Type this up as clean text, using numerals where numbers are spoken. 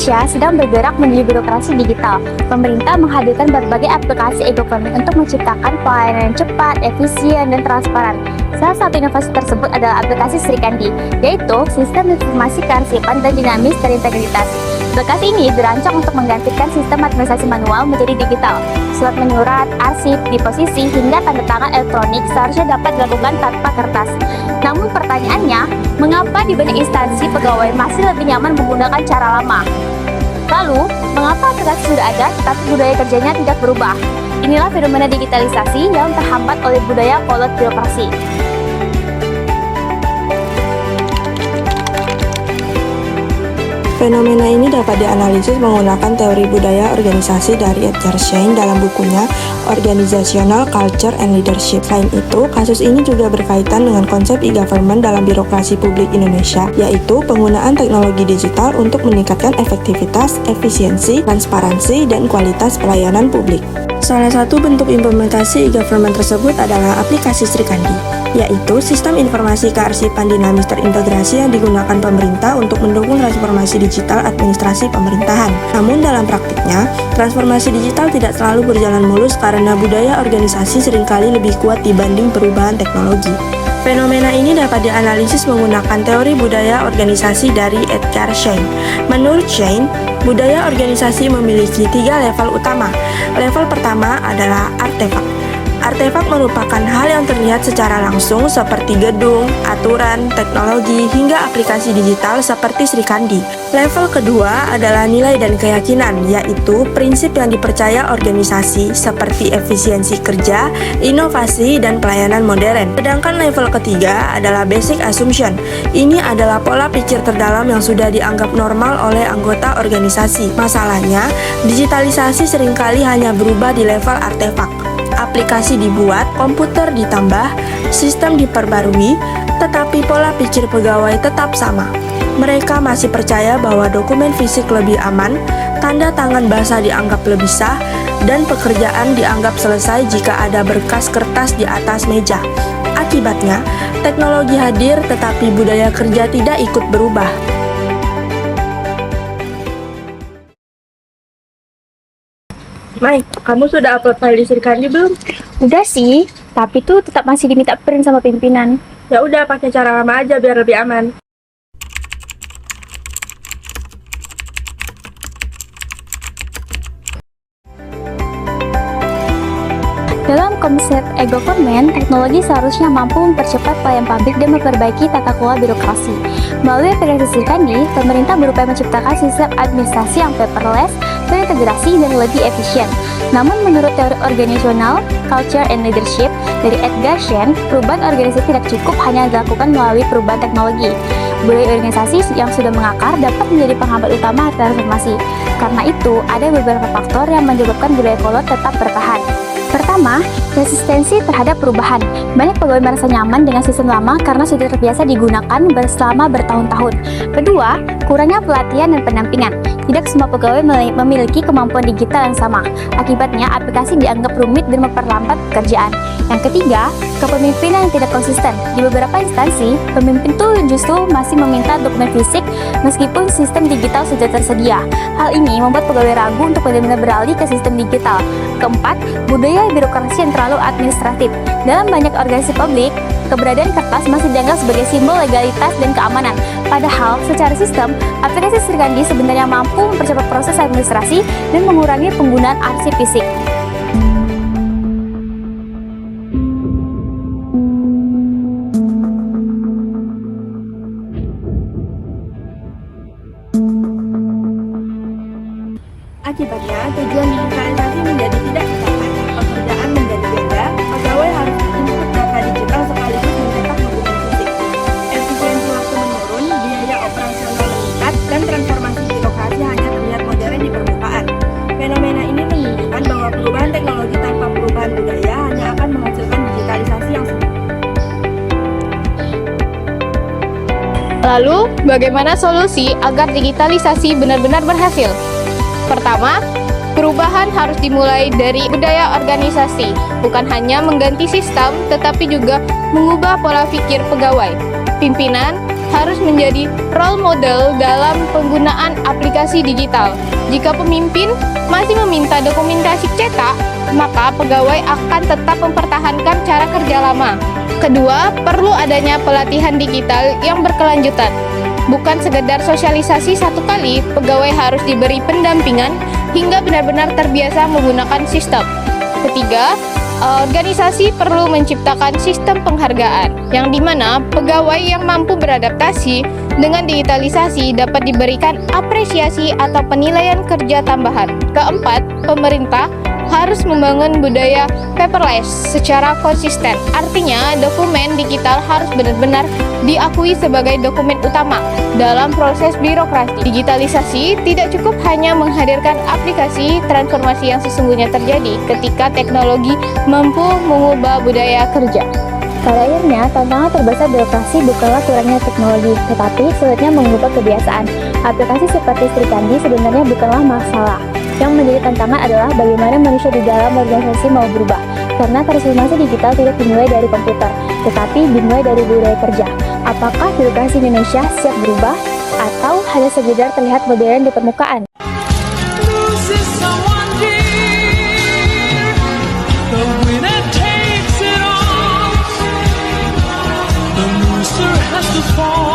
Indonesia sedang bergerak menuju birokrasi digital. Pemerintah menghadirkan berbagai aplikasi e-government untuk menciptakan pelayanan yang cepat, efisien, dan transparan. Salah satu inovasi tersebut adalah aplikasi Sri Kandi, yaitu sistem informasi kearsipan dan dinamis terintegritas. Aplikasi ini dirancang untuk menggantikan sistem administrasi manual menjadi digital. Surat menyurat, arsip, deposisi, hingga tanda tangan elektronik seharusnya dapat dilakukan tanpa kertas. Namun pertanyaannya, mengapa di banyak instansi pegawai masih lebih nyaman menggunakan cara lama? Lalu, mengapa aplikasi sudah ada tetapi budaya kerjanya tidak berubah? Inilah fenomena digitalisasi yang terhambat oleh budaya kolot birokrasi. Fenomena ini dapat dianalisis menggunakan teori budaya organisasi dari Edgar Schein dalam bukunya Organizational Culture and Leadership. Selain itu, kasus ini juga berkaitan dengan konsep e-government dalam birokrasi publik Indonesia, yaitu penggunaan teknologi digital untuk meningkatkan efektivitas, efisiensi, transparansi, dan kualitas pelayanan publik. Salah satu bentuk implementasi e-government tersebut adalah aplikasi Sri Kandi, yaitu sistem informasi kearsipan dinamis terintegrasi yang digunakan pemerintah untuk mendukung transformasi digital administrasi pemerintahan. Namun dalam praktiknya, transformasi digital tidak selalu berjalan mulus karena budaya organisasi seringkali lebih kuat dibanding perubahan teknologi. Fenomena ini dapat dianalisis menggunakan teori budaya organisasi dari Edgar Schein. Menurut Schein, budaya organisasi memiliki 3 level utama. Level pertama adalah artefak. Artefak merupakan hal yang terlihat secara langsung seperti gedung, aturan, teknologi, hingga aplikasi digital seperti Sri Kandi. Level kedua adalah nilai dan keyakinan, yaitu prinsip yang dipercaya organisasi seperti efisiensi kerja, inovasi, dan pelayanan modern. Sedangkan level ketiga adalah basic assumption. Ini adalah pola pikir terdalam yang sudah dianggap normal oleh anggota organisasi. Masalahnya, digitalisasi seringkali hanya berubah di level artefak. Aplikasi dibuat, komputer ditambah, sistem diperbarui, tetapi pola pikir pegawai tetap sama. Mereka masih percaya bahwa dokumen fisik lebih aman, tanda tangan basah dianggap lebih sah, dan pekerjaan dianggap selesai jika ada berkas kertas di atas meja. Akibatnya, teknologi hadir tetapi budaya kerja tidak ikut berubah. Mai, kamu sudah upload file di Sri Kandi belum? Udah sih, tapi tuh tetap masih diminta print sama pimpinan. Ya udah, pakai cara lama aja biar lebih aman. Dalam konsep e-government, teknologi seharusnya mampu mempercepat pelayanan publik dan memperbaiki tata kelola birokrasi. Melalui aplikasi Sri Kandi, pemerintah berupaya menciptakan sistem administrasi yang paperless, terintegrasi, dan lebih efisien. Namun menurut teori organizational, culture, and leadership dari Edgar Schein, perubahan organisasi tidak cukup hanya dilakukan melalui perubahan teknologi. Budaya organisasi yang sudah mengakar dapat menjadi penghambat utama transformasi. Karena itu, ada beberapa faktor yang menyebabkan budaya kolot tetap bertahan. Pertama, resistensi terhadap perubahan. Banyak pegawai merasa nyaman dengan sistem lama karena sudah terbiasa digunakan selama bertahun-tahun. Kedua, kurangnya pelatihan dan pendampingan. Tidak semua pegawai memiliki kemampuan digital yang sama. Akibatnya, aplikasi dianggap rumit dan memperlambat pekerjaan. Yang ketiga, kepemimpinan yang tidak konsisten. Di beberapa instansi, pemimpin tuh justru masih meminta dokumen fisik meskipun sistem digital sudah tersedia. Hal ini membuat pegawai ragu untuk benar-benar beralih ke sistem digital. Keempat, budaya birokrasi yang terlalu administratif. Dalam banyak organisasi publik, keberadaan kertas masih dianggap sebagai simbol legalitas dan keamanan. Padahal, secara sistem, aplikasi Sri Kandi sebenarnya mampu mempercepat proses administrasi dan mengurangi penggunaan arsip fisik. Akibatnya, tujuan digitalisasi menjadi tidak tercapai. Pekerjaan menjadi beda, pegawai harus input data digital sekaligus mencetak dokumen fisik. Efisiensi waktu menurun, biaya operasional meningkat, dan transformasi birokrasi hanya terlihat modern di permukaan. Fenomena ini menunjukkan bahwa perubahan teknologi tanpa perubahan budaya hanya akan menghasilkan digitalisasi yang sempurna. Lalu, bagaimana solusi agar digitalisasi benar-benar berhasil? Pertama, perubahan harus dimulai dari budaya organisasi, bukan hanya mengganti sistem, tetapi juga mengubah pola pikir pegawai, pimpinan, harus menjadi role model dalam penggunaan aplikasi digital. Jika pemimpin masih meminta dokumentasi cetak, maka pegawai akan tetap mempertahankan cara kerja lama. Kedua, perlu adanya pelatihan digital yang berkelanjutan. Bukan sekedar sosialisasi satu kali, pegawai harus diberi pendampingan hingga benar-benar terbiasa menggunakan sistem. Ketiga, organisasi perlu menciptakan sistem penghargaan, yang dimana pegawai yang mampu beradaptasi dengan digitalisasi dapat diberikan apresiasi atau penilaian kerja tambahan. Keempat, pemerintah harus membangun budaya paperless secara konsisten. Artinya, dokumen digital harus benar-benar diakui sebagai dokumen utama dalam proses birokrasi. Digitalisasi tidak cukup hanya menghadirkan aplikasi, transformasi yang sesungguhnya terjadi ketika teknologi mampu mengubah budaya kerja. Pada akhirnya, tantangan terbesar birokrasi bukanlah kurangnya teknologi, tetapi sulitnya mengubah kebiasaan. Aplikasi seperti Srikandi sebenarnya bukanlah masalah. Yang menjadi tantangan adalah bagaimana manusia di dalam organisasi mau berubah. Karena transformasi digital tidak dimulai dari komputer, tetapi dimulai dari budaya kerja. Apakah birokrasi Indonesia siap berubah, atau hanya sekedar terlihat modern di permukaan? Loses someone dear, the winner takes it all. The loser has to fall.